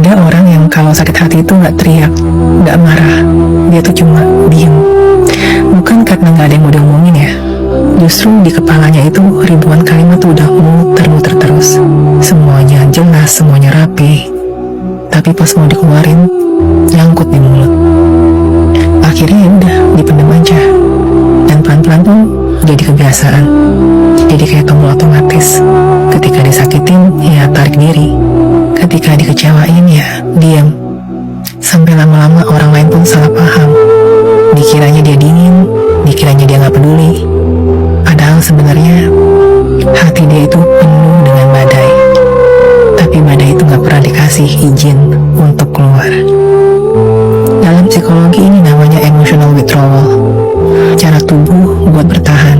Ada orang yang kalau sakit hati itu nggak teriak, nggak marah, dia tuh cuma diem. Bukan karena nggak ada yang mau diomongin ya, justru di kepalanya itu ribuan kalimat tuh udah muter-muter terus. Semuanya jelas, semuanya rapi, tapi pas mau dikeluarin, nyangkut di mulut. Akhirnya ya udah dipendam aja, dan pelan-pelan pun jadi kebiasaan. Jadi kayak tombol otomatis. Ketika disakitin, ya tarik diri. Ketika dikecewain, ya diam. Sampai lama-lama orang lain pun salah paham. Dikiranya dia dingin, dikiranya dia nggak peduli. Padahal sebenarnya hati dia itu penuh dengan badai. Tapi badai itu nggak pernah dikasih izin untuk keluar. Dalam psikologi ini namanya emotional withdrawal. Cara tubuh buat bertahan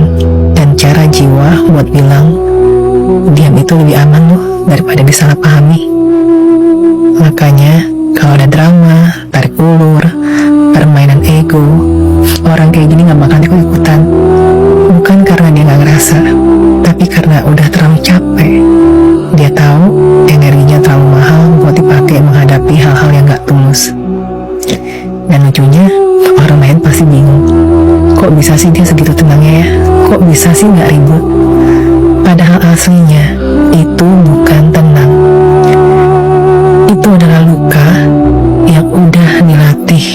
dan cara jiwa buat bilang diam itu lebih aman loh daripada disalahpahami. Makanya kalau ada drama, tarik ulur, permainan ego, orang kayak gini gak bakal ikut-ikutan. Bukan karena dia gak ngerasa, tapi karena udah terlalu capek. Dia tahu energinya terlalu mahal buat dipakai menghadapi hal-hal yang gak tulus. Dan lucunya, orang lain pasti bingung. Kok bisa sih dia segitu tenangnya ya? Kok bisa sih gak ribut? Padahal aslinya itu bukan tenang. Itu adalah luka yang udah dilatih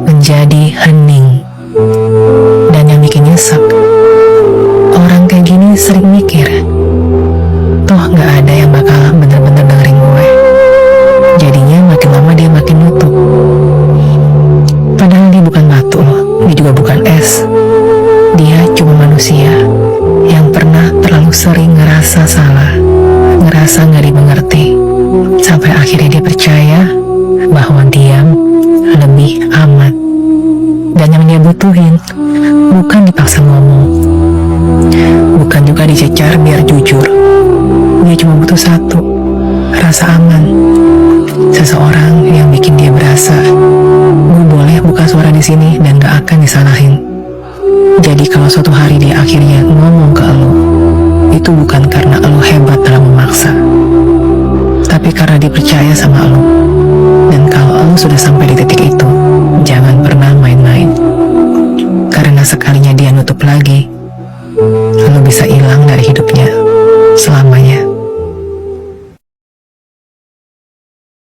menjadi hening. Dan yang bikin nyesek, orang kayak gini sering mikir, toh gak ada yang bakal bener-bener dengerin gue. Jadinya makin lama dia makin nutup. Padahal dia bukan batu loh, dia juga bukan es. Dia cuma manusia yang pernah terlalu sering ngerasa salah, ngerasa gak dimengerti, sampai akhirnya dia percaya bahwa diam lebih aman. Dan yang dia butuhin bukan dipaksa ngomong, bukan juga dicecar biar jujur. Dia cuma butuh satu, rasa aman. Seseorang yang bikin dia berasa, gue boleh buka suara di sini dan gak akan disalahin. Jadi kalau suatu hari dia akhirnya ngomong ke elu, itu bukan karena elu hebat dalam memaksa, tapi karena dia percaya sama elu. Dan kalau elu sudah sampai di titik itu,